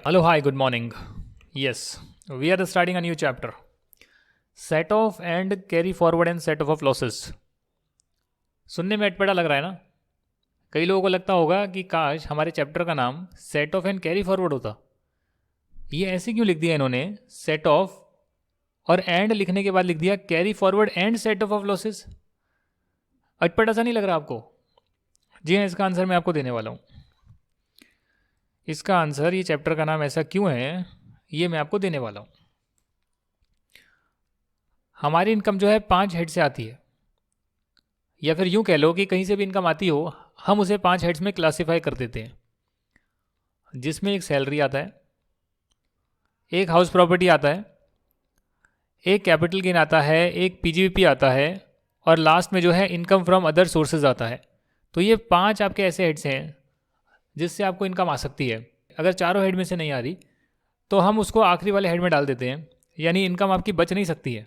Hello, hi, good morning. Yes, we are starting a new chapter. Set off and carry forward and set off of losses. सुनने में अटपटा लग रहा है ना? कई लोगों को लगता होगा कि काश हमारे चैप्टर का नाम set off and carry forward होता। ये ऐसे क्यों लिख दिया इन्होंने? सेट ऑफ और एंड लिखने के बाद लिख दिया carry forward and set off losses. अटपटा सा नहीं लग रहा आपको? जी हाँ, इसका आंसर मैं आपको देने वाला हूँ। इसका आंसर, ये चैप्टर का नाम ऐसा क्यों है, ये मैं आपको देने वाला हूँ। हमारी इनकम जो है 5 हेड से आती है, या फिर यूँ कह लो कि कहीं से भी इनकम आती हो, हम उसे 5 हेड्स में क्लासीफाई कर देते हैं, जिसमें एक सैलरी आता है, एक हाउस प्रॉपर्टी आता है, एक कैपिटल गेन आता है, एक पीजीवीपी आता है, और लास्ट में जो है इनकम फ्रॉम अदर सोर्सेज आता है। तो ये 5 आपके ऐसे हेड्स हैं जिससे आपको इनकम आ सकती है। अगर चारों हेड में से नहीं आ रही तो हम उसको आखिरी वाले हेड में डाल देते हैं, यानी इनकम आपकी बच नहीं सकती है,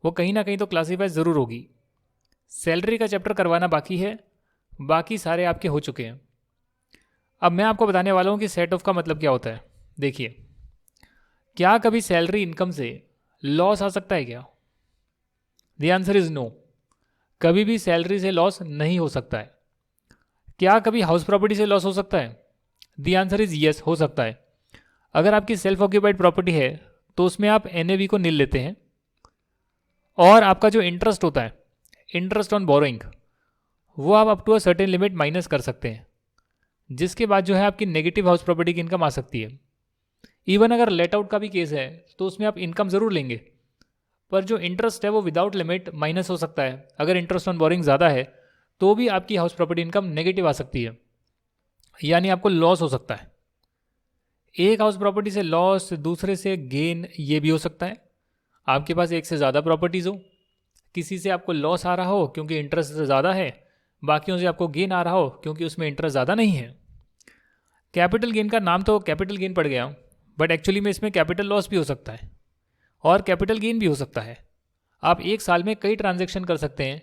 वो कहीं ना कहीं तो क्लासीफाई ज़रूर होगी। सैलरी का चैप्टर करवाना बाकी है, बाकी सारे आपके हो चुके हैं। अब मैं आपको बताने वाला हूँ कि सेट ऑफ का मतलब क्या होता है। देखिए, क्या कभी सैलरी इनकम से लॉस आ सकता है क्या? The answer is no. कभी भी सैलरी से लॉस नहीं हो सकता है। क्या कभी हाउस प्रॉपर्टी से लॉस हो सकता है? द आंसर इज़ यस, हो सकता है। अगर आपकी सेल्फ ऑक्यूपाइड प्रॉपर्टी है तो उसमें आप एनएवी को नील लेते हैं, और आपका जो इंटरेस्ट होता है, इंटरेस्ट ऑन बोरोइंग, वो आप up to a certain limit minus कर सकते हैं, जिसके बाद जो है आपकी नेगेटिव हाउस प्रॉपर्टी की इनकम आ सकती है। इवन अगर लेट आउट का भी केस है तो उसमें आप इनकम ज़रूर लेंगे, पर जो इंटरेस्ट है वो विदाउट लिमिट माइनस हो सकता है। अगर इंटरेस्ट ऑन बोरोइंग ज़्यादा है तो भी आपकी हाउस प्रॉपर्टी इनकम नेगेटिव आ सकती है, यानी आपको लॉस हो सकता है। एक हाउस प्रॉपर्टी से लॉस, दूसरे से गेन, ये भी हो सकता है। आपके पास एक से ज़्यादा प्रॉपर्टीज़ हो, किसी से आपको लॉस आ रहा हो क्योंकि इंटरेस्ट ज़्यादा है, बाकियों से आपको गेन आ रहा हो क्योंकि उसमें इंटरेस्ट ज़्यादा नहीं है। कैपिटल गेन का नाम तो कैपिटल गेन पड़ गया, बट एक्चुअली में इसमें कैपिटल लॉस भी हो सकता है और कैपिटल गेन भी हो सकता है। आप एक साल में कई ट्रांजैक्शन कर सकते हैं,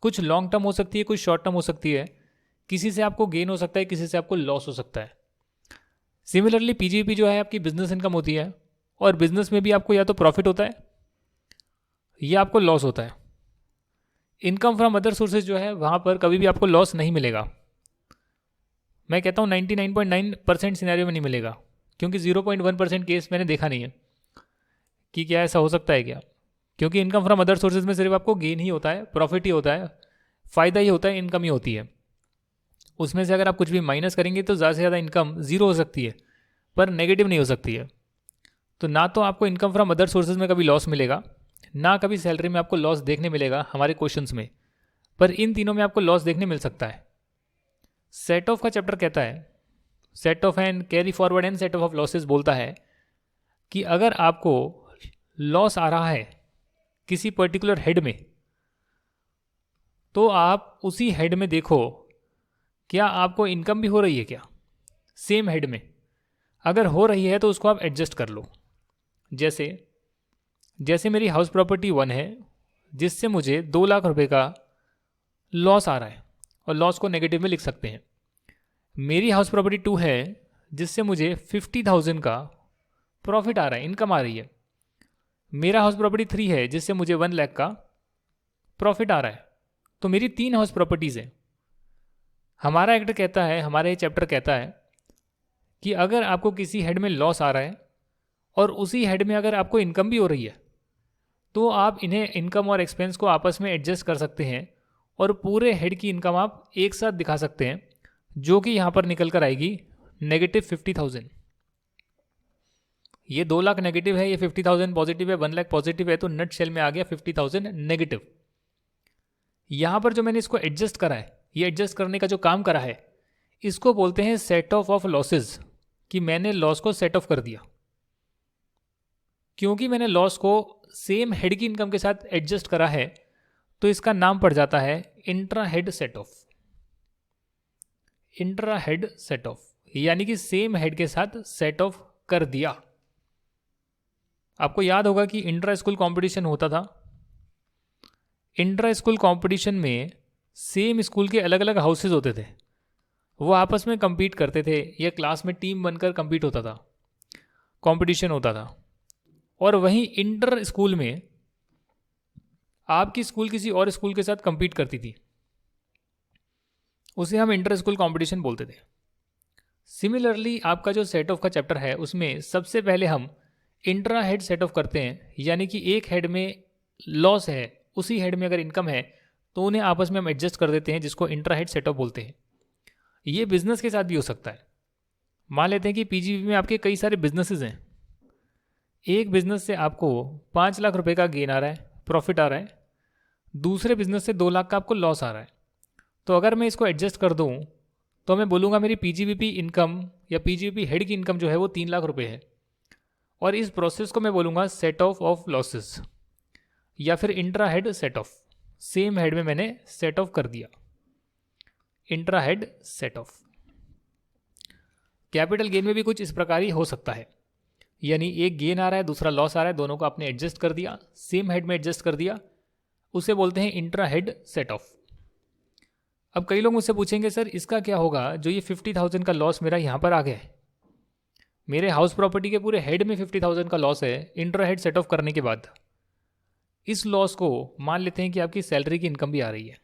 कुछ लॉन्ग टर्म हो सकती है, कुछ शॉर्ट टर्म हो सकती है। किसी से आपको गेन हो सकता है, किसी से आपको लॉस हो सकता है। सिमिलरली पीजीपी जो है आपकी बिजनेस इनकम होती है, और बिजनेस में भी आपको या तो प्रॉफिट होता है या आपको लॉस होता है। इनकम फ्रॉम अदर सोर्सेज जो है वहाँ पर कभी भी आपको लॉस नहीं मिलेगा। मैं कहता हूँ 99.9% सिनेरियो में नहीं मिलेगा, क्योंकि 0.1% केस मैंने देखा नहीं है कि क्या ऐसा हो सकता है क्या। क्योंकि इनकम फ्रॉम अदर सोर्सेज में सिर्फ आपको गेन ही होता है, प्रॉफिट ही होता है, फ़ायदा ही होता है, इनकम ही होती है। उसमें से अगर आप कुछ भी माइनस करेंगे तो ज़्यादा से ज़्यादा इनकम ज़ीरो हो सकती है, पर नेगेटिव नहीं हो सकती है। तो ना तो आपको इनकम फ्रॉम अदर सोर्सेज में कभी लॉस मिलेगा, ना कभी सैलरी में आपको लॉस देखने मिलेगा हमारे क्वेश्चंस में, पर इन तीनों में आपको लॉस देखने मिल सकता है। सेट ऑफ का चैप्टर कहता है, set off and carry forward and set off losses बोलता है कि अगर आपको लॉस आ रहा है किसी पर्टिकुलर हेड में, तो आप उसी हेड में देखो क्या आपको इनकम भी हो रही है क्या सेम हेड में। अगर हो रही है तो उसको आप एडजस्ट कर लो। जैसे जैसे मेरी हाउस प्रॉपर्टी 1 है, जिससे मुझे 2 लाख रुपए का लॉस आ रहा है, और लॉस को नेगेटिव में लिख सकते हैं। मेरी हाउस प्रॉपर्टी 2 है, जिससे मुझे 50,000 का प्रॉफिट आ रहा है, इनकम आ रही है। मेरा हाउस प्रॉपर्टी 3 है, जिससे मुझे 1 लाख का प्रॉफिट आ रहा है। तो मेरी 3 हाउस प्रॉपर्टीज़ हैं। हमारा एक्ट कहता है, हमारा ये चैप्टर कहता है कि अगर आपको किसी हेड में लॉस आ रहा है और उसी हेड में अगर आपको इनकम भी हो रही है, तो आप इन्हें इनकम और एक्सपेंस को आपस में एडजस्ट कर सकते हैं, और पूरे हेड की इनकम आप एक साथ दिखा सकते हैं, जो कि यहाँ पर निकल कर आएगी नेगेटिव 50,000। ये 2 लाख नेगेटिव है, ये 50,000 पॉजिटिव है, 1 लाख पॉजिटिव है, तो नट शेल में आ गया 50,000 नेगेटिव। यहाँ पर जो मैंने इसको एडजस्ट करा है, ये एडजस्ट करने का जो काम करा है, इसको बोलते हैं सेट ऑफ लॉसेज, कि मैंने लॉस को सेट ऑफ कर दिया। क्योंकि मैंने लॉस को सेम हेड की इनकम के साथ एडजस्ट करा है, तो इसका नाम पड़ जाता है intra head set of. Intra head set of यानी कि सेम हेड के साथ सेट ऑफ कर दिया। आपको याद होगा कि इंट्रा स्कूल कंपटीशन होता था। इंट्रा स्कूल कंपटीशन में सेम स्कूल के अलग अलग हाउसेज होते थे, वो आपस में compete करते थे या क्लास में टीम बनकर compete होता था, कंपटीशन होता था। और वहीं इंटर स्कूल में आपकी स्कूल किसी और स्कूल के साथ compete करती थी, उसे हम इंटर स्कूल कंपटीशन बोलते थे। सिमिलरली आपका जो सेट ऑफ का चैप्टर है उसमें सबसे पहले हम इंट्रा हेड सेट ऑफ करते हैं, यानी कि एक हेड में लॉस है, उसी हेड में अगर इनकम है तो उन्हें आपस में हम एडजस्ट कर देते हैं, जिसको इंट्रा हेड सेट ऑफ बोलते हैं। ये बिजनेस के साथ भी हो सकता है। मान लेते हैं कि पीजीबी में आपके कई सारे बिजनेसेस हैं, एक बिजनेस से आपको 5 लाख रुपए का गेन आ रहा है, प्रॉफिट आ रहा है, दूसरे बिजनेस से 2 लाख का आपको लॉस आ रहा है। तो अगर मैं इसको एडजस्ट कर दूं तो मैं बोलूँगा मेरी पीजीबीपी इनकम या पीजीबीपी हेड की इनकम जो है वो 3 लाख रुपए है, और इस प्रोसेस को मैं बोलूँगा सेट ऑफ लॉसेस या फिर intra head set of. Same head में मैंने सेट ऑफ कर दिया, intra head set of. Capital gain में भी कुछ इस प्रकार ही हो सकता है, यानी एक गेन आ रहा है दूसरा लॉस आ रहा है, दोनों को आपने एडजस्ट कर दिया, सेम हेड में एडजस्ट कर दिया, उसे बोलते हैं इंट्रा हेड सेट ऑफ। अब कई लोग मुझसे पूछेंगे सर इसका क्या होगा जो ये 50,000 का लॉस मेरा यहाँ पर आ गया है, मेरे हाउस प्रॉपर्टी के पूरे हेड में 50,000 का लॉस है इंट्रा हेड सेट ऑफ करने के बाद। इस लॉस को मान लेते हैं कि आपकी सैलरी की इनकम भी आ रही है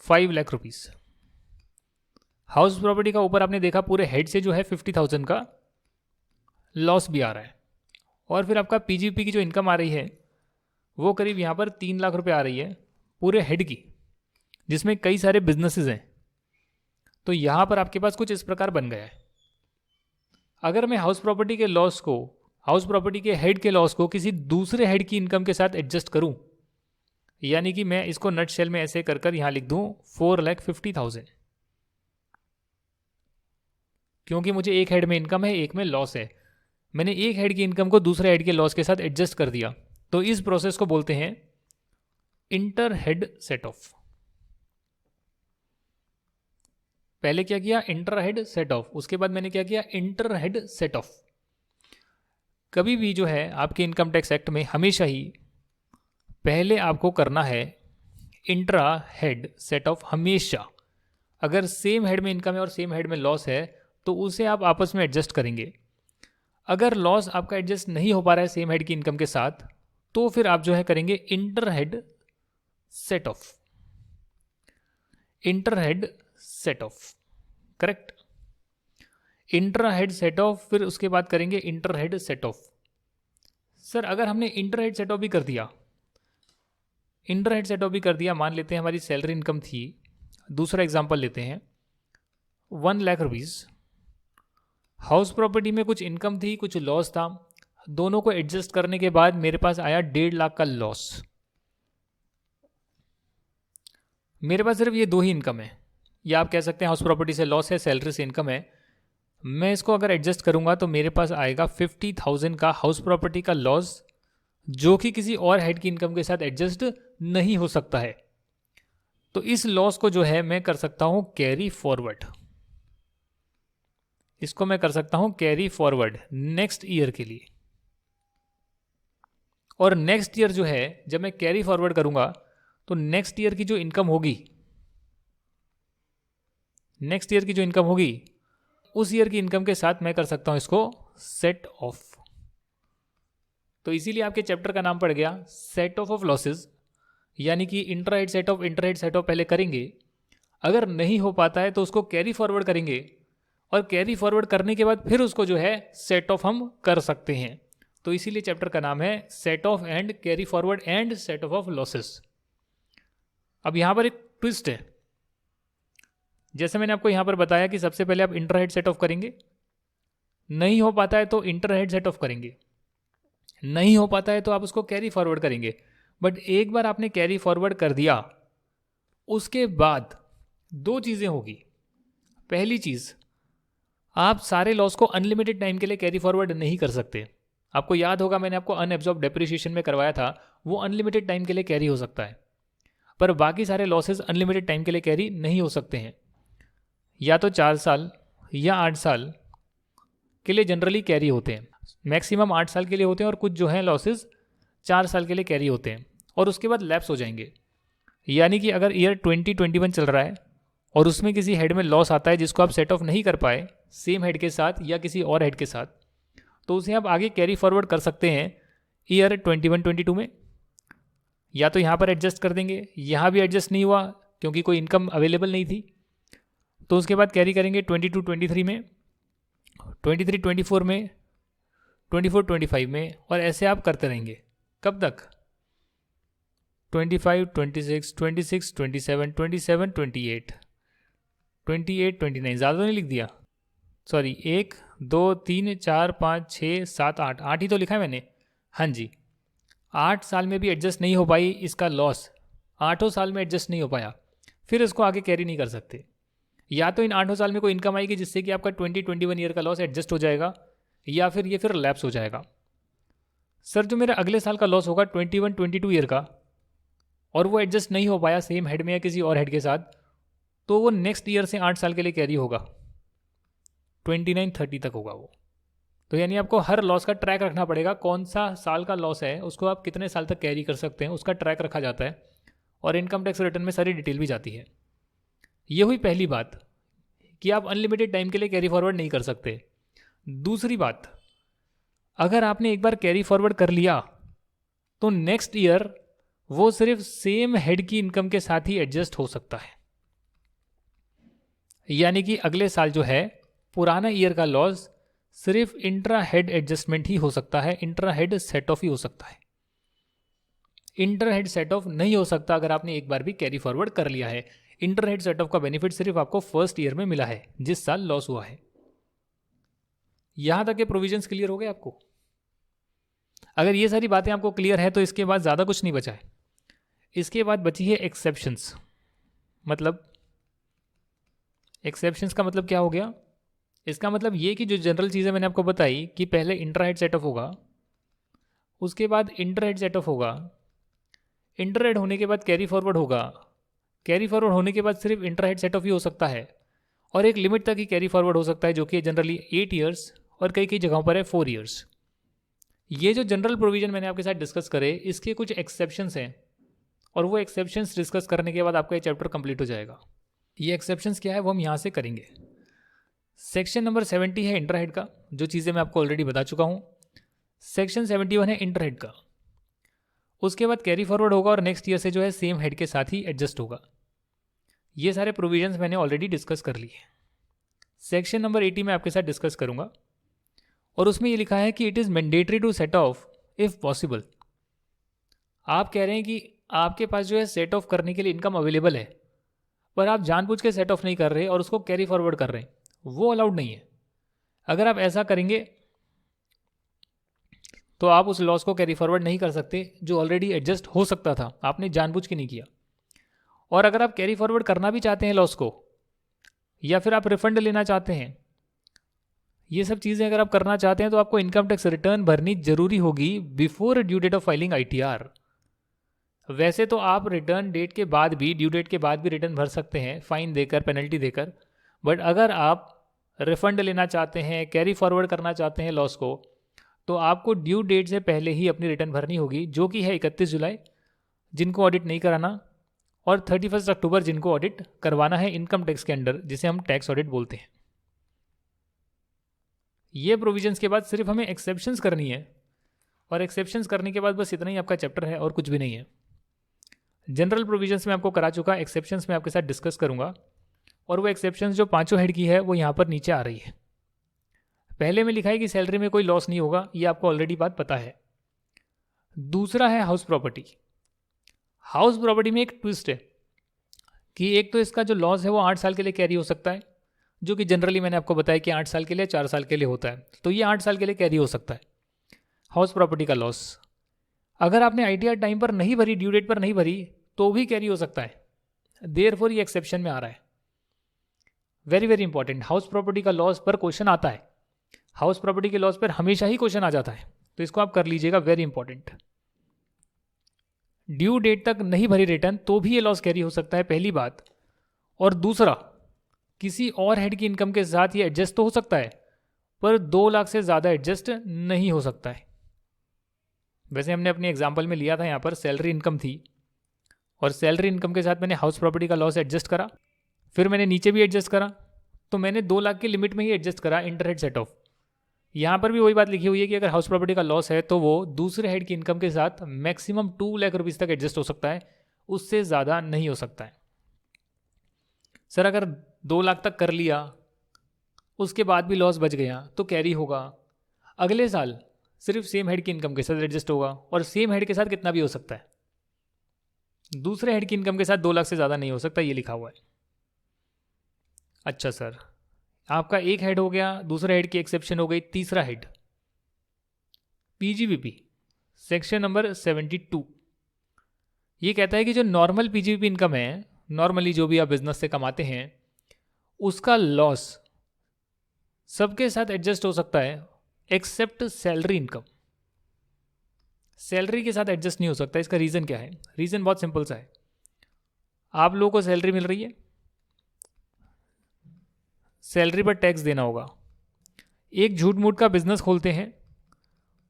5 लाख रुपीस। हाउस प्रॉपर्टी का ऊपर आपने देखा पूरे हेड से जो है 50,000 का लॉस भी आ रहा है, और फिर आपका पीजीपी की जो इनकम आ रही है वो करीब यहाँ पर 3 लाख रुपए आ रही है पूरे हेड की, जिसमें कई सारे बिजनेसेस हैं। तो यहाँ पर आपके पास कुछ इस प्रकार बन गया है। अगर मैं हाउस प्रॉपर्टी के लॉस को, हाउस प्रॉपर्टी के हेड के लॉस को किसी दूसरे हेड की इनकम के साथ एडजस्ट करूं, यानी कि मैं इसको नट शेल में ऐसे कर यहाँ लिख दूं 4,50,000, क्योंकि मुझे एक हेड में इनकम है एक में लॉस है, मैंने एक हेड की इनकम को दूसरे हेड के लॉस के साथ एडजस्ट कर दिया, तो इस प्रोसेस को बोलते हैं इंटर हेड सेट ऑफ। पहले क्या किया, इंटर हेड सेट ऑफ, उसके बाद मैंने क्या किया, इंटर हेड सेट ऑफ। कभी भी जो है आपके इनकम टैक्स एक्ट में हमेशा ही पहले आपको करना है इंट्रा हेड सेट ऑफ। हमेशा अगर सेम हेड में इनकम है और सेम हेड में लॉस है तो उसे आप आपस में एडजस्ट करेंगे। अगर लॉस आपका एडजस्ट नहीं हो पा रहा है सेम हेड की इनकम के साथ, तो फिर आप जो है करेंगे inter head set of, inter head set of, correct, inter head set of. फिर उसके बाद करेंगे inter head set of. Sir अगर हमने इंटर हेड सेट ऑफ भी कर दिया, इंटर हेड सेट ऑफ भी कर दिया, मान लेते हैं हमारी सैलरी इनकम थी, दूसरा एग्जांपल लेते हैं 1 लाख रुपीस, हाउस प्रॉपर्टी में कुछ इनकम थी कुछ लॉस था, दोनों को एडजस्ट करने के बाद मेरे पास आया 1.5 लाख का लॉस। मेरे पास सिर्फ ये दो ही इनकम है, या आप कह सकते हैं हाउस प्रॉपर्टी से लॉस है, सैलरी से इनकम है। मैं इसको अगर एडजस्ट करूंगा तो मेरे पास आएगा 50,000 का हाउस प्रॉपर्टी का लॉस, जो कि किसी और हेड की इनकम के साथ एडजस्ट नहीं हो सकता है। तो इस लॉस को जो है मैं कर सकता हूं कैरी फॉरवर्ड, इसको मैं कर सकता हूं कैरी फॉरवर्ड नेक्स्ट ईयर के लिए। और नेक्स्ट ईयर जो है जब मैं कैरी फॉरवर्ड करूंगा तो नेक्स्ट ईयर की जो इनकम होगी, नेक्स्ट ईयर की जो इनकम होगी उस ईयर की इनकम के साथ मैं कर सकता हूं इसको सेट ऑफ। तो इसीलिए आपके चैप्टर का नाम पड़ गया सेट ऑफ लॉसेस, यानी कि intra head set of, inter head set of पहले करेंगे, अगर नहीं हो पाता है तो उसको कैरी फॉरवर्ड करेंगे, और कैरी फॉरवर्ड करने के बाद फिर उसको जो है सेट ऑफ हम कर सकते हैं। तो इसीलिए चैप्टर का नाम है set off and carry forward and set off losses. अब यहां पर एक ट्विस्ट है, जैसे मैंने आपको यहां पर बताया कि सबसे पहले आप इंटर हेड सेट ऑफ करेंगे, नहीं हो पाता है तो इंटर हेड सेट ऑफ करेंगे, नहीं हो पाता है तो आप उसको कैरी फॉरवर्ड करेंगे। बट एक बार आपने कैरी फॉरवर्ड कर दिया, उसके बाद दो चीजें होगी। पहली चीज, आप सारे लॉस को अनलिमिटेड टाइम के लिए कैरी फॉरवर्ड नहीं कर सकते। आपको याद होगा मैंने आपको अनएब्जॉर्ब डेप्रिसिएशन में करवाया था, वो अनलिमिटेड टाइम के लिए कैरी हो सकता है, पर बाकी सारे लॉसेस अनलिमिटेड टाइम के लिए कैरी नहीं हो सकते हैं। या तो 4 साल या 8 साल के लिए जनरली कैरी होते हैं, मैक्सिमम 8 साल के लिए होते हैं, और कुछ जो हैं लॉसेस 4 साल के लिए कैरी होते हैं, और उसके बाद लैप्स हो जाएंगे। यानी कि अगर ईयर 2021 चल रहा है और उसमें किसी हेड में लॉस आता है जिसको आप सेट ऑफ नहीं कर पाए सेम हेड के साथ या किसी और हेड के साथ, तो उसे आप आगे कैरी फॉरवर्ड कर सकते हैं ईयर 21-22 में। या तो यहाँ पर एडजस्ट कर देंगे, यहाँ भी एडजस्ट नहीं हुआ क्योंकि कोई इनकम अवेलेबल नहीं थी, तो उसके बाद कैरी करेंगे 22-23 में, 23-24 में, 24-25 में, और ऐसे आप करते रहेंगे। कब तक? 25, 26, 26, 27, 27, 28, 28, 29, ज़्यादा नहीं लिख दिया, सॉरी, 1, 2, 3, 4, 5, 6, 7, 8, 8 ही तो लिखा है मैंने। हाँ जी, 8 साल में भी एडजस्ट नहीं हो पाई इसका लॉस, 8 साल में एडजस्ट नहीं हो पाया, फिर इसको आगे कैरी नहीं कर सकते। या तो इन 8 साल में कोई इनकम आएगी जिससे कि आपका 20-21 ईयर का लॉस एडजस्ट हो जाएगा, या फिर ये फिर लैप्स हो जाएगा। सर जो मेरा अगले साल का लॉस होगा 21-22 ईयर का, और वो एडजस्ट नहीं हो पाया सेम हेड में या किसी और हेड के साथ, तो वो नेक्स्ट ईयर से 8 साल के लिए कैरी होगा, 29-30 तक होगा वो। तो यानी आपको हर लॉस का ट्रैक रखना पड़ेगा, कौन सा साल का लॉस है उसको आप कितने साल तक कैरी कर सकते हैं, उसका ट्रैक रखा जाता है, और इनकम टैक्स रिटर्न में सारी डिटेल भी जाती है। ये हुई पहली बात कि आप अनलिमिटेड टाइम के लिए कैरी फॉरवर्ड नहीं कर सकते। दूसरी बात, अगर आपने एक बार कैरी फॉरवर्ड कर लिया तो नेक्स्ट ईयर वो सिर्फ सेम हेड की इनकम के साथ ही एडजस्ट हो सकता है। यानी कि अगले साल जो है पुराना ईयर का लॉस सिर्फ इंट्रा हेड एडजस्टमेंट ही हो सकता है, इंट्रा हेड सेट ऑफ ही हो सकता है। इंटर हेड सेट ऑफ नहीं हो सकता अगर आपने एक बार भी कैरी फॉरवर्ड कर लिया है। इंटर हेड सेट ऑफ का बेनिफिट सिर्फ आपको फर्स्ट ईयर में मिला है जिस साल लॉस हुआ है। यहां तक के प्रोविजंस क्लियर हो गए आपको? अगर ये सारी बातें आपको क्लियर है तो इसके बाद ज़्यादा कुछ नहीं बचा है। इसके बाद बची है एक्सेप्शंस। मतलब एक्सेप्शंस का मतलब क्या हो गया? इसका मतलब ये कि जो जनरल चीज़ें मैंने आपको बताई कि पहले इंट्रा हेड सेट ऑफ होगा, उसके बाद इंटर हेड सेट ऑफ होगा, इंटर हेड होने के बाद कैरी फॉरवर्ड होगा, कैरी फॉरवर्ड होने के बाद सिर्फ इंटर हेड सेट ऑफ ही हो सकता है, और एक लिमिट तक ही कैरी फॉरवर्ड हो सकता है जो कि जनरली 8 ईयर्स और कई कई जगहों पर है 4 ईयर्स। ये जो जनरल प्रोविजन मैंने आपके साथ डिस्कस करे, इसके कुछ एक्सेप्शंस हैं, और वो एक्सेप्शंस डिस्कस करने के बाद आपका ये चैप्टर कंप्लीट हो जाएगा। ये एक्सेप्शंस क्या है वो हम यहाँ से करेंगे। सेक्शन नंबर 70 है इंटर हेड का, जो चीज़ें मैं आपको ऑलरेडी बता चुका हूँ। सेक्शन 71 है इंटर हेड का। उसके बाद कैरी फॉरवर्ड होगा और नेक्स्ट ईयर से जो है सेम हेड के साथ ही एडजस्ट होगा। ये सारे प्रोविजंस मैंने ऑलरेडी डिस्कस कर लिए। सेक्शन नंबर 80 में आपके साथ डिस्कस करूंगा, और उसमें ये लिखा है कि it is mandatory to set off if possible. आप कह रहे हैं कि आपके पास जो है सेट ऑफ करने के लिए इनकम अवेलेबल है, पर आप जानबूझ के सेट ऑफ नहीं कर रहे और उसको कैरी फॉरवर्ड कर रहे हैं, वो अलाउड नहीं है। अगर आप ऐसा करेंगे तो आप उस लॉस को कैरी फॉरवर्ड नहीं कर सकते जो ऑलरेडी एडजस्ट हो सकता था, आपने जानबूझ के नहीं किया। और अगर आप कैरी फॉरवर्ड करना भी चाहते हैं लॉस को, या फिर आप रिफंड लेना चाहते हैं, ये सब चीज़ें अगर आप करना चाहते हैं तो आपको इनकम टैक्स रिटर्न भरनी जरूरी होगी before due date of filing ITR। वैसे तो आप रिटर्न डेट के बाद भी, ड्यू डेट के बाद भी रिटर्न भर सकते हैं फाइन देकर, पेनल्टी देकर, बट अगर आप रिफंड लेना चाहते हैं, कैरी फॉरवर्ड करना चाहते हैं लॉस को, तो आपको ड्यू डेट से पहले ही अपनी रिटर्न भरनी होगी, जो कि है 31 जुलाई जिनको ऑडिट नहीं कराना, और 31 अक्टूबर जिनको ऑडिट करवाना है इनकम टैक्स के अंडर, जिसे हम टैक्स ऑडिट बोलते हैं। ये प्रोविजंस के बाद सिर्फ हमें एक्सेप्शंस करनी है, और एक्सेप्शंस करने के बाद बस इतना ही आपका चैप्टर है और कुछ भी नहीं है। जनरल प्रोविजंस में आपको करा चुका, एक्सेप्शंस में आपके साथ डिस्कस करूंगा, और वो एक्सेप्शंस जो 5 हेड की है वो यहाँ पर नीचे आ रही है। पहले में लिखा है कि सैलरी में कोई लॉस नहीं होगा, ये आपको ऑलरेडी बात पता है। दूसरा है हाउस प्रॉपर्टी। हाउस प्रॉपर्टी में एक ट्विस्ट है कि एक तो इसका जो लॉस है वो 8 साल के लिए कैरी हो सकता है, जो कि जनरली मैंने आपको बताया कि 8 साल के लिए 4 साल के लिए होता है, तो ये 8 साल के लिए कैरी हो सकता है हाउस प्रॉपर्टी का लॉस। अगर आपने ITR टाइम पर नहीं भरी, ड्यू डेट पर नहीं भरी, तो भी कैरी हो सकता है, देयरफॉर ये एक्सेप्शन में आ रहा है। Very very important, house property का लॉस पर क्वेश्चन आता है, हाउस प्रॉपर्टी के लॉस पर हमेशा ही क्वेश्चन आ जाता है, तो इसको आप कर लीजिएगा, वेरी इंपॉर्टेंट। ड्यू डेट तक नहीं भरी रिटर्न तो भी ये लॉस कैरी हो सकता है, पहली बात। और दूसरा, किसी और हेड की इनकम के साथ ये एडजस्ट तो हो सकता है, पर 2 लाख से ज़्यादा एडजस्ट नहीं हो सकता है। वैसे हमने अपने एग्जाम्पल में लिया था, यहाँ पर सैलरी इनकम थी, और सैलरी इनकम के साथ मैंने हाउस प्रॉपर्टी का लॉस एडजस्ट करा, फिर मैंने नीचे भी एडजस्ट करा, तो मैंने 2 लाख की लिमिट में ही एडजस्ट करा इंटर हेड सेट ऑफ। यहाँ पर भी वही बात लिखी हुई है कि अगर हाउस प्रॉपर्टी का लॉस है तो वो दूसरे हेड की इनकम के साथ मैक्सिमम 2 लाख रुपीज़ तक एडजस्ट हो सकता है, उससे ज़्यादा नहीं हो सकता है। सर अगर 2 लाख तक कर लिया, उसके बाद भी लॉस बच गया, तो कैरी होगा अगले साल सिर्फ सेम हेड की इनकम के साथ एडजस्ट होगा, और सेम हेड के साथ कितना भी हो सकता है, दूसरे हेड की इनकम के साथ 2 लाख से ज़्यादा नहीं हो सकता, ये लिखा हुआ है। अच्छा सर, आपका एक हेड हो गया, दूसरा हेड की एक्सेप्शन हो गई, तीसरा हेड पीजीबीपी सेक्शन नंबर 72, ये कहता है कि जो नॉर्मल पीजीबीपी इनकम है, नॉर्मली जो भी आप बिजनेस से कमाते हैं, उसका लॉस सबके साथ एडजस्ट हो सकता है एक्सेप्ट सैलरी इनकम। सैलरी के साथ एडजस्ट नहीं हो सकता। इसका रीज़न क्या है? रीज़न बहुत सिंपल सा है। आप लोगों को सैलरी मिल रही है, सैलरी पर टैक्स देना होगा। एक झूठ मूठ का बिजनेस खोलते हैं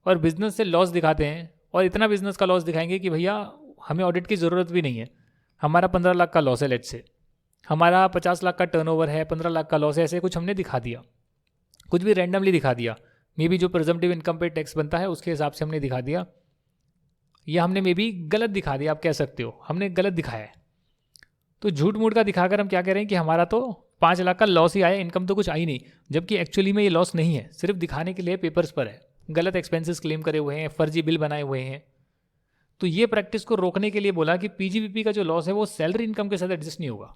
और बिजनेस से लॉस दिखाते हैं, और इतना बिजनेस का लॉस दिखाएंगे कि भैया हमें ऑडिट की ज़रूरत भी नहीं है, हमारा 15 लाख का लॉस है, लेट से हमारा 50 लाख का टर्नओवर है, 15 लाख का लॉस है, ऐसे कुछ हमने दिखा दिया, कुछ भी रैंडमली दिखा दिया। मे बी जो प्रेजम्पटिव इनकम पे टैक्स बनता है उसके हिसाब से हमने दिखा दिया, या हमने मे बी गलत दिखा दिया, आप कह सकते हो हमने गलत दिखाया है। तो झूठ मूठ का दिखाकर हम क्या कह रहे हैं कि हमारा तो 5 लाख का लॉस ही आया, इनकम तो कुछ आई नहीं, जबकि एक्चुअली में ये लॉस नहीं है, सिर्फ दिखाने के लिए पेपर्स पर है। गलत एक्सपेंसेस क्लेम करे हुए हैं, फर्जी बिल बनाए हुए हैं। तो ये प्रैक्टिस को रोकने के लिए बोला कि पीजीबीपी का जो लॉस है वो सैलरी इनकम के साथ एडजस्ट नहीं होगा।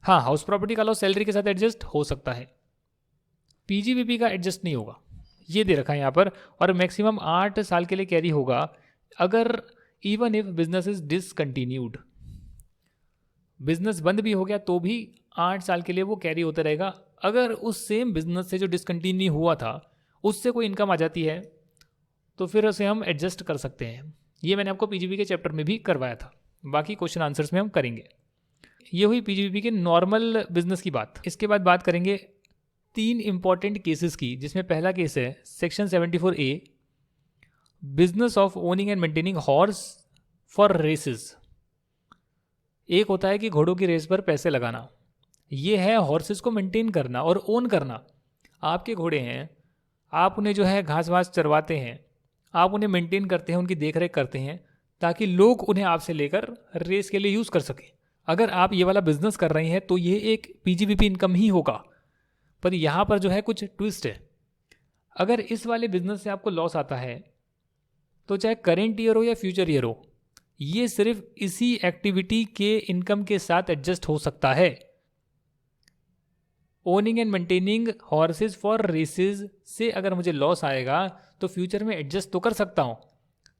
हाँ, हाउस प्रॉपर्टी का लॉस सैलरी के साथ एडजस्ट हो सकता है, पीजीबीपी का एडजस्ट नहीं होगा, ये दे रखा है यहाँ पर। और मैक्सिमम 8 साल के लिए कैरी होगा अगर even if business is discontinued, business बंद भी हो गया तो भी 8 साल के लिए वो कैरी होता रहेगा। अगर उस सेम बिजनेस से जो डिसकंटिन्यू हुआ था उससे कोई इनकम आ जाती है तो फिर उसे हम एडजस्ट कर सकते हैं। ये मैंने आपको पीजीबी के चैप्टर में भी करवाया था, बाकी क्वेश्चन आंसर्स में हम करेंगे। ये हुई पीजीबी के नॉर्मल बिजनेस की बात। इसके बाद बात करेंगे 3 इंपॉर्टेंट केसेस की, जिसमें पहला केस है section 74A, business of owning and maintaining horse for races. एक होता है कि घोड़ों की रेस पर पैसे लगाना, ये है हॉर्सेस को मेंटेन करना और ओन करना। आपके घोड़े हैं, आप उन्हें जो है घास वास चरवाते हैं, आप उन्हें मेंटेन करते हैं, उनकी देख रेख करते हैं, ताकि लोग उन्हें आपसे लेकर रेस के लिए यूज़ कर सकें। अगर आप ये वाला बिजनेस कर रहे हैं तो ये एक पीजीबीपी इनकम ही होगा। पर यहाँ पर जो है कुछ ट्विस्ट है। अगर इस वाले बिजनेस से आपको लॉस आता है तो चाहे करेंट ईयर हो या फ्यूचर ईयर हो, ये सिर्फ इसी एक्टिविटी के इनकम के साथ एडजस्ट हो सकता है। Owning and maintaining horses for races से अगर मुझे लॉस आएगा तो फ्यूचर में एडजस्ट तो कर सकता हूँ,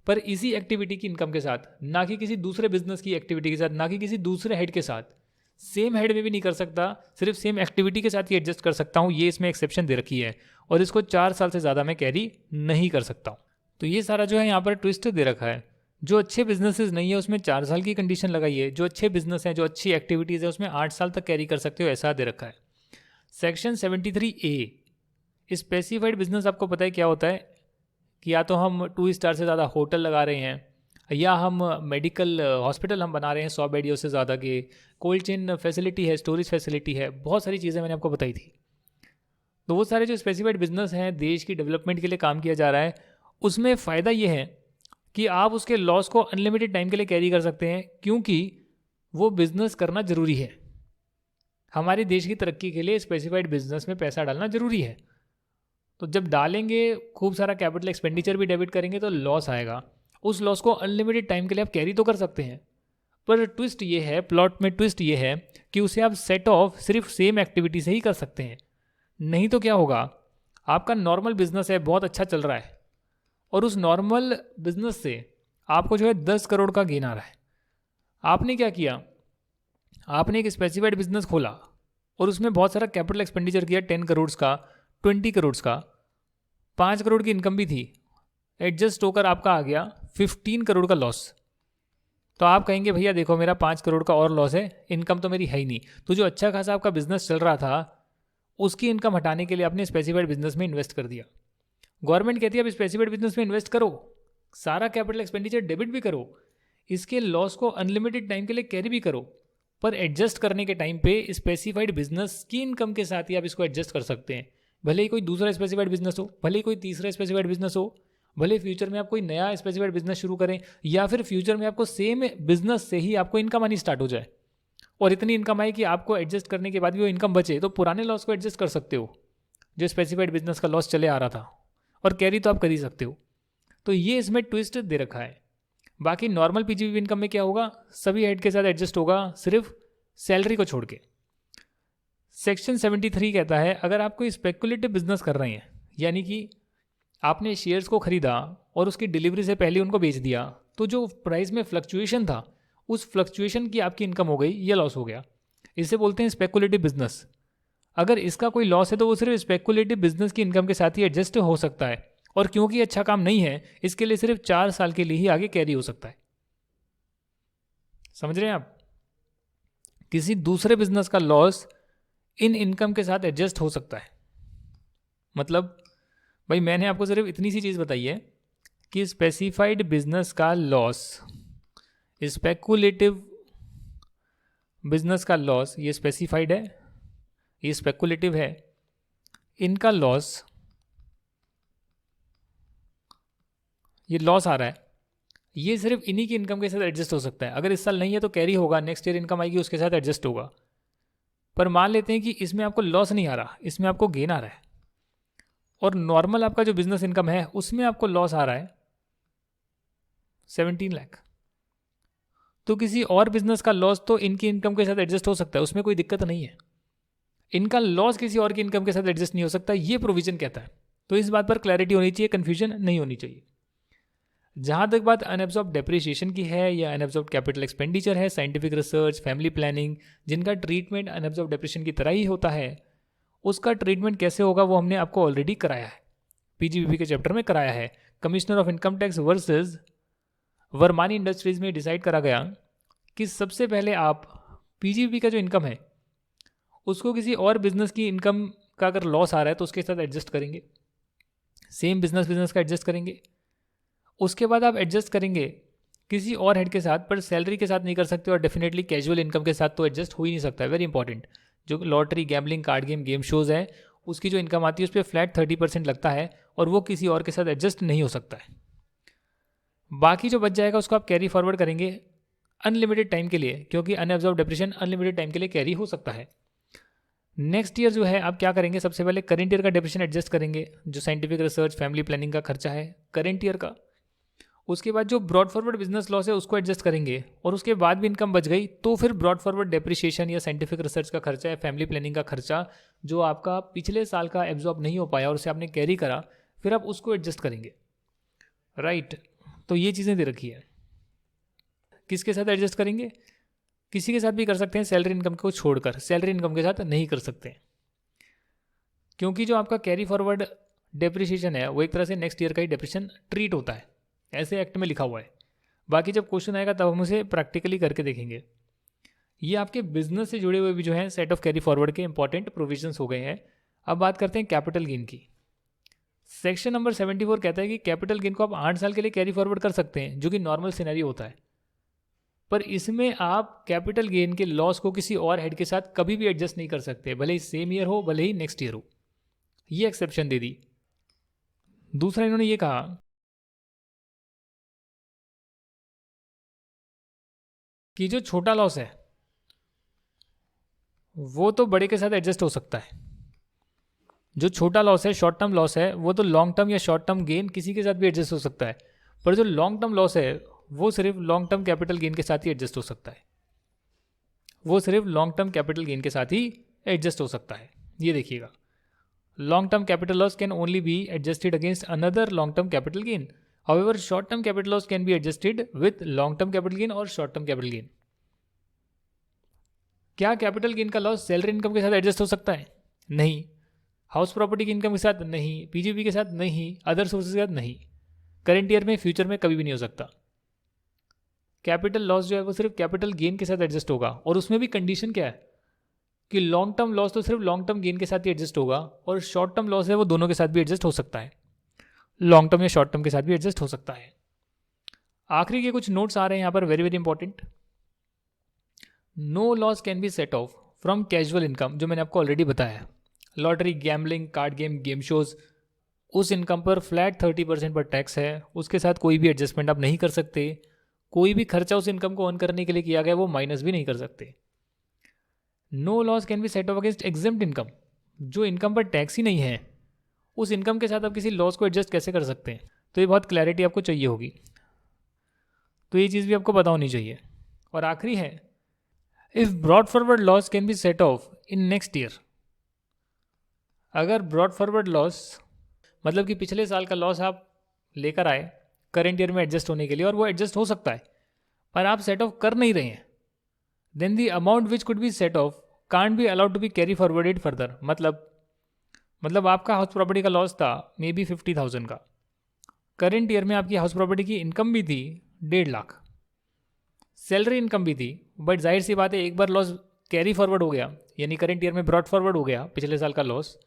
पर इसी एक्टिविटी की इनकम के साथ, ना कि किसी दूसरे बिजनेस की एक्टिविटी के साथ, ना कि किसी दूसरे हेड के साथ। सेम हेड में भी नहीं कर सकता, सिर्फ सेम एक्टिविटी के साथ ही एडजस्ट कर सकता हूँ। ये इसमें एक्सेप्शन दे रखी है, और इसको 4 साल से ज़्यादा मैं कैरी नहीं कर सकता हूँ। तो ये सारा जो है यहाँ पर ट्विस्ट दे रखा है। जो अच्छे बिजनेसेस नहीं है उसमें 4 साल की कंडीशन लगाई है, जो अच्छे बिजनेस हैं, जो अच्छी एक्टिविटीज़ है उसमें 8 साल तक कैरी कर सकते हो, ऐसा दे रखा है। सेक्शन 73A, स्पेसिफाइड बिजनेस आपको पता है क्या होता है कि या तो हम 2 स्टार से ज़्यादा होटल लगा रहे हैं, या हम मेडिकल हॉस्पिटल हम बना रहे हैं 100 बेड या उससे ज़्यादा के, कोल्ड चेन फैसिलिटी है, स्टोरेज फैसिलिटी है, बहुत सारी चीज़ें मैंने आपको बताई थी। तो वो सारे जो स्पेसिफाइड बिजनेस हैं, देश की डेवलपमेंट के लिए काम किया जा रहा है, उसमें फ़ायदा ये है कि आप उसके लॉस को अनलिमिटेड टाइम के लिए कैरी कर सकते हैं, क्योंकि वो बिज़नेस करना ज़रूरी है। हमारे देश की तरक्की के लिए स्पेसिफाइड बिजनेस में पैसा डालना ज़रूरी है। तो जब डालेंगे, खूब सारा कैपिटल एक्सपेंडिचर भी डेबिट करेंगे तो लॉस आएगा। उस लॉस को अनलिमिटेड टाइम के लिए आप कैरी तो कर सकते हैं, पर ट्विस्ट ये है, प्लॉट में ट्विस्ट ये है कि उसे आप सेट ऑफ सिर्फ सेम एक्टिविटी से ही कर सकते हैं। नहीं तो क्या होगा, आपका नॉर्मल बिजनेस है, बहुत अच्छा चल रहा है, और उस नॉर्मल बिजनेस से आपको जो है 10 करोड़ का गेन आ रहा है। आपने क्या किया, आपने एक स्पेसिफाइड बिजनेस खोला और उसमें बहुत सारा कैपिटल एक्सपेंडिचर किया, 10 करोड़ का, 20 करोड़ का, 5 करोड़ की इनकम भी थी, एडजस्ट होकर आपका आ गया 15 करोड़ का लॉस। तो आप कहेंगे भैया देखो मेरा 5 करोड़ का और लॉस है, इनकम तो मेरी है ही नहीं। तो जो अच्छा खासा आपका बिजनेस चल रहा था उसकी इनकम हटाने के लिए आपने स्पेसिफाइड बिजनेस में इन्वेस्ट कर दिया। गवर्नमेंट कहती है अब स्पेसिफाइड बिजनेस में इन्वेस्ट करो, सारा कैपिटल एक्सपेंडिचर डेबिट भी करो, इसके लॉस को अनलिमिटेड टाइम के लिए कैरी भी करो, पर एडजस्ट करने के टाइम पे स्पेसिफाइड बिजनेस की इनकम के साथ ही आप इसको एडजस्ट कर सकते हैं। भले ही कोई दूसरा स्पेसिफाइड बिजनेस हो, भले ही कोई तीसरा स्पेसिफाइड बिजनेस हो, भले फ्यूचर में आप कोई नया स्पेसिफाइड बिजनेस शुरू करें, या फिर फ्यूचर में आपको सेम बिजनेस से ही आपको इनकम आनी स्टार्ट हो जाए और इतनी इनकम आए कि आपको एडजस्ट करने के बाद भी वो इनकम बचे, तो पुराने लॉस को एडजस्ट कर सकते हो जो स्पेसिफाइड बिजनेस का लॉस चले आ रहा था, और कैरी तो आप कर ही सकते हो। तो ये इसमें ट्विस्ट दे रखा है। बाकी नॉर्मल पीजीबीवी इनकम में क्या होगा, सभी हेड के साथ एडजस्ट होगा, सिर्फ सैलरी को छोड़ के। सेक्शन 73 कहता है अगर आप कोई स्पेकुलेटिव बिजनेस कर रहे हैं, यानी कि आपने शेयर्स को खरीदा और उसकी डिलीवरी से पहले उनको बेच दिया, तो जो प्राइस में फ्लक्चुएशन था उस फ्लक्चुएशन की आपकी इनकम हो गई, ये लॉस हो गया। इसे बोलते हैं स्पेकुलेटिव बिजनेस। अगर इसका कोई लॉस है तो वो सिर्फ स्पेकुलेटिव बिजनेस की इनकम के साथ ही एडजस्ट हो सकता है, और क्योंकि अच्छा काम नहीं है इसके लिए सिर्फ 4 साल के लिए ही आगे कैरी हो सकता है। समझ रहे हैं आप? किसी दूसरे बिजनेस का लॉस इन इनकम के साथ एडजस्ट हो सकता है। मतलब भाई मैंने आपको सिर्फ इतनी सी चीज़ बताई है कि स्पेसिफाइड बिजनेस का लॉस, स्पेकुलेटिव बिजनेस का लॉस, ये स्पेसिफाइड है, ये स्पेकुलेटिव है, इनका लॉस, ये लॉस आ रहा है, ये सिर्फ इन्हीं की इनकम के साथ एडजस्ट हो सकता है। अगर इस साल नहीं है तो कैरी होगा, नेक्स्ट ईयर इनकम आएगी उसके साथ एडजस्ट होगा। पर मान लेते हैं कि इसमें आपको लॉस नहीं आ रहा, इसमें आपको गेन आ रहा है, और नॉर्मल आपका जो बिजनेस इनकम है उसमें आपको लॉस आ रहा है 17 लाख। तो किसी और बिजनेस का लॉस तो इनकी इनकम के साथ एडजस्ट हो सकता है, उसमें कोई दिक्कत नहीं है। इनका लॉस किसी और की इनकम के साथ एडजस्ट नहीं हो सकता, ये प्रोविजन कहता है। तो इस बात पर क्लैरिटी होनी चाहिए, कन्फ्यूजन नहीं होनी चाहिए। जहाँ तक बात अनएब्जॉर्ब डेप्रिसिएशन की है या अनएब्जॉर्ब कैपिटल एक्सपेंडिचर है, साइंटिफिक रिसर्च, फैमिली प्लानिंग, जिनका ट्रीटमेंट अनएब्जॉर्ब डेप्रिसिएशन की तरह ही होता है, उसका ट्रीटमेंट कैसे होगा वो हमने आपको ऑलरेडी कराया है, पीजीबीपी के चैप्टर में कराया है। Commissioner of income tax versus Varmani industries में डिसाइड करा गया कि सबसे पहले आप पीजीबीपी का जो इनकम है उसको किसी और बिजनेस की इनकम का अगर लॉस आ रहा है तो उसके साथ एडजस्ट करेंगे, सेम बिजनेस का एडजस्ट करेंगे। उसके बाद आप एडजस्ट करेंगे किसी और हेड के साथ, पर सैलरी के साथ नहीं कर सकते, और डेफिनेटली कैजुअल इनकम के साथ तो एडजस्ट हो ही नहीं सकता है। वेरी इंपॉर्टेंट, जो lottery, gambling, card game, game shows है, उसकी जो इनकम आती है उस पर फ्लैट 30% लगता है, और वो किसी और के साथ एडजस्ट नहीं हो सकता है। बाकी जो बच जाएगा उसको आप कैरी फॉरवर्ड करेंगे अनलिमिटेड टाइम के लिए, क्योंकि अनएब्जॉर्ब डेप्रिसिएशन अनलिमिटेड टाइम के लिए कैरी हो सकता है। नेक्स्ट ईयर जो है आप क्या करेंगे, सबसे पहले करेंट ईयर का डेप्रिसिएशन एडजस्ट करेंगे, जो साइंटिफिक रिसर्च, फैमिली प्लानिंग का खर्चा है करेंट ईयर का। उसके बाद जो ब्रॉड फॉरवर्ड बिजनेस लॉस है उसको एडजस्ट करेंगे, और उसके बाद भी इनकम बच गई तो फिर ब्रॉड फॉरवर्ड डेप्रिसिएशन या साइंटिफिक रिसर्च का खर्चा या फैमिली प्लानिंग का खर्चा जो आपका पिछले साल का एब्जॉर्ब नहीं हो पाया और उसे आपने कैरी करा, फिर आप उसको एडजस्ट करेंगे। राइट, तो ये चीज़ें दे रखी है। किसके साथ एडजस्ट करेंगे? किसी के साथ भी कर सकते हैं, सैलरी इनकम को छोड़कर। सैलरी इनकम के साथ नहीं कर सकते, क्योंकि जो आपका कैरी फॉरवर्ड डेप्रिसिएशन है वो एक तरह से नेक्स्ट ईयर का ही डेप्रिसिएशन ट्रीट होता है, ऐसे एक्ट में लिखा हुआ है। बाकी जब क्वेश्चन आएगा तब हम उसे प्रैक्टिकली करके देखेंगे। ये आपके बिजनेस से जुड़े हुए भी जो हैं सेट ऑफ कैरी फॉरवर्ड के इंपॉर्टेंट प्रोविजंस हो गए हैं। अब बात करते हैं कैपिटल गेन की। सेक्शन नंबर 74 कहता है कि कैपिटल गेन को आप 8 साल के लिए कैरी फॉरवर्ड कर सकते हैं, जो कि नॉर्मल सिनेरियो होता है। पर इसमें आप कैपिटल गेन के लॉस को किसी और हेड के साथ कभी भी एडजस्ट नहीं कर सकते, भले ही सेम ईयर हो, भले ही नेक्स्ट ईयर हो। ये एक्सेप्शन दे दी। दूसरा इन्होंने ये कहा कि जो छोटा लॉस है वो तो बड़े के साथ एडजस्ट हो सकता है। जो छोटा लॉस है, शॉर्ट टर्म लॉस है, वो तो लॉन्ग टर्म या शॉर्ट टर्म गेन किसी के साथ भी एडजस्ट हो सकता है। पर जो लॉन्ग टर्म लॉस है वो सिर्फ लॉन्ग टर्म कैपिटल गेन के साथ ही एडजस्ट हो सकता है। वो सिर्फ लॉन्ग टर्म कैपिटल गेन के साथ ही एडजस्ट हो सकता है। ये देखिएगा, long term capital loss can only be adjusted against another long term capital gain. However short term capital loss can be adjusted with long term capital gain और short term capital gain. क्या capital gain का loss salary income के साथ adjust हो सकता है? नहीं। House property की इनकम के साथ नहीं, पीजीबी के साथ नहीं, अदर सोर्सेज के साथ नहीं, करेंट ईयर में, फ्यूचर में कभी भी नहीं हो सकता। कैपिटल लॉस जो है वो सिर्फ कैपिटल गेन के साथ एडजस्ट होगा, और उसमें भी कंडीशन क्या है कि लॉन्ग टर्म लॉस तो सिर्फ लॉन्ग टर्म गेन के साथ ही एडजस्ट होगा, और शॉर्ट टर्म लॉस है वो दोनों के साथ भी एडजस्ट हो सकता है, लॉन्ग टर्म या शॉर्ट टर्म के साथ भी एडजस्ट हो सकता है। आखिरी के कुछ नोट्स आ रहे हैं यहाँ पर, very very important. No loss can be set off from casual income, जो मैंने आपको ऑलरेडी बताया है, lottery, gambling, card game, game shows, उस इनकम पर फ्लैट 30% पर टैक्स है, उसके साथ कोई भी एडजस्टमेंट आप नहीं कर सकते, कोई भी खर्चा उस इनकम को अर्न करने के लिए किया गया वो माइनस भी नहीं कर सकते। No loss can be set off against exempt income, जो इनकम पर टैक्स ही नहीं है उस इनकम के साथ आप किसी लॉस को एडजस्ट कैसे कर सकते हैं। तो ये बहुत क्लैरिटी आपको चाहिए होगी, तो ये चीज़ भी आपको पता होनी चाहिए। और आखिरी है, if brought forward loss can be set of in next year, अगर ब्रॉड फॉरवर्ड लॉस मतलब कि पिछले साल का लॉस आप लेकर आए करेंट ईयर में एडजस्ट होने के लिए, और वो एडजस्ट हो सकता है पर आप सेट ऑफ कर नहीं रहे हैं, then the amount which could be set off can't be allowed to be carry forwarded further. मतलब आपका हाउस प्रॉपर्टी का लॉस था मे बी 50,000 का, करेंट ईयर में आपकी हाउस प्रॉपर्टी की इनकम भी थी 1.5 लाख, सैलरी इनकम भी थी, बट जाहिर सी बात है एक बार लॉस कैरी फॉरवर्ड हो गया, यानी करेंट ईयर में ब्रॉड फॉरवर्ड हो गया पिछले साल का लॉस,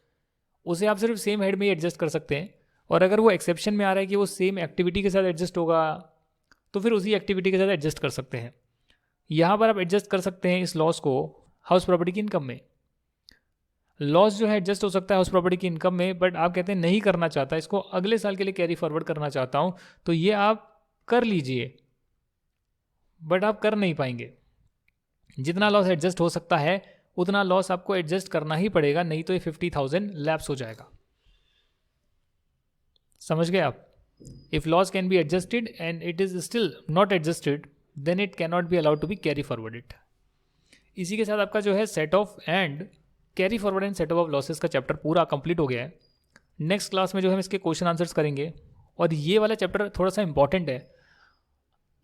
उसे आप सिर्फ सेम हेड में ही एडजस्ट कर सकते हैं। और अगर वो एक्सेप्शन में आ रहा है कि वो सेम एक्टिविटी के साथ एडजस्ट होगा तो फिर उसी एक्टिविटी के साथ एडजस्ट कर सकते हैं। यहाँ पर आप एडजस्ट कर सकते हैं इस लॉस को हाउस प्रॉपर्टी की इनकम में। लॉस जो है एडजस्ट हो सकता है हाउस प्रॉपर्टी की इनकम में, बट आप कहते हैं नहीं करना चाहता, इसको अगले साल के लिए कैरी फॉरवर्ड करना चाहता हूँ, तो ये आप कर लीजिए, बट आप कर नहीं पाएंगे। जितना लॉस एडजस्ट हो सकता है उतना लॉस आपको एडजस्ट करना ही पड़ेगा, नहीं तो ये 50,000 लैप्स हो जाएगा। समझ गए आप? If loss can be adjusted and it is still not adjusted then it can not be allowed to be carry forwarded. इसी के साथ आपका जो है set off and carry forward and set off losses का चैप्टर पूरा complete हो गया है। नेक्स्ट क्लास में जो हम इसके क्वेश्चन आंसर्स करेंगे, और ये वाला चैप्टर थोड़ा सा इंपॉर्टेंट है,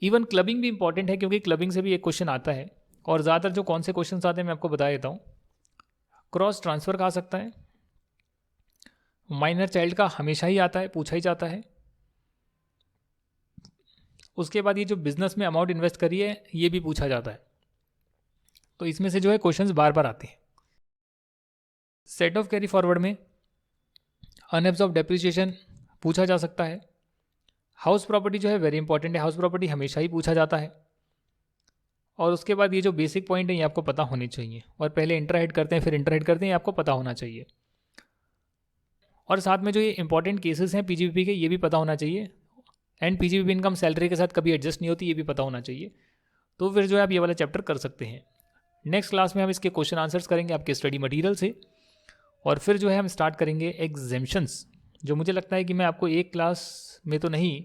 इवन क्लबिंग भी इंपॉर्टेंट है क्योंकि क्लबिंग से भी एक क्वेश्चन आता है। और ज़्यादातर जो कौन से क्वेश्चन आते हैं मैं आपको बता देता हूँ। क्रॉस ट्रांसफ़र का आ सकता है, माइनर चाइल्ड का हमेशा ही आता है, पूछा ही जाता है। उसके बाद ये जो बिजनेस में अमाउंट इन्वेस्ट करी है ये भी पूछा जाता है। तो इसमें से जो है क्वेश्चंस बार बार आते हैं। सेट ऑफ कैरी फॉरवर्ड में अनएब्सॉर्ब डेप्रिसिएशन पूछा जा सकता है। हाउस प्रॉपर्टी जो है वेरी इंपॉर्टेंट है, हाउस प्रॉपर्टी हमेशा ही पूछा जाता है। और उसके बाद ये जो बेसिक पॉइंट है ये आपको पता होने चाहिए, और पहले इंटरहेड करते हैं फिर इंटरहेड करते हैं, ये आपको पता होना चाहिए। और साथ में जो ये इंपॉर्टेंट केसेस हैं पीजीबीपी के ये भी पता होना चाहिए, एंड पीजीबीपी इनकम सैलरी के साथ कभी एडजस्ट नहीं होती ये भी पता होना चाहिए। तो फिर जो है आप ये वाला चैप्टर कर सकते हैं। नेक्स्ट क्लास में हम इसके क्वेश्चन आंसर्स करेंगे आपके स्टडी मटेरियल से, और फिर जो है हम स्टार्ट करेंगे एग्जेम्पशंस, जो मुझे लगता है कि मैं आपको एक क्लास में तो नहीं,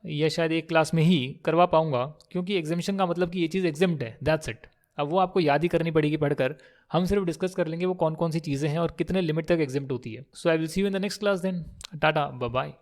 या शायद एक क्लास में ही करवा पाऊंगा, क्योंकि एग्जेम्पशन का मतलब कि ये चीज़ एग्जेम्प्ट है, दैट्स इट। अब वो आपको याद ही करनी पड़ेगी पढ़कर, हम सिर्फ डिस्कस कर लेंगे वो कौन कौन सी चीज़ें हैं और कितने लिमिट तक एग्जेम्प्ट होती है। So I will see you in the next class then, tata bye bye.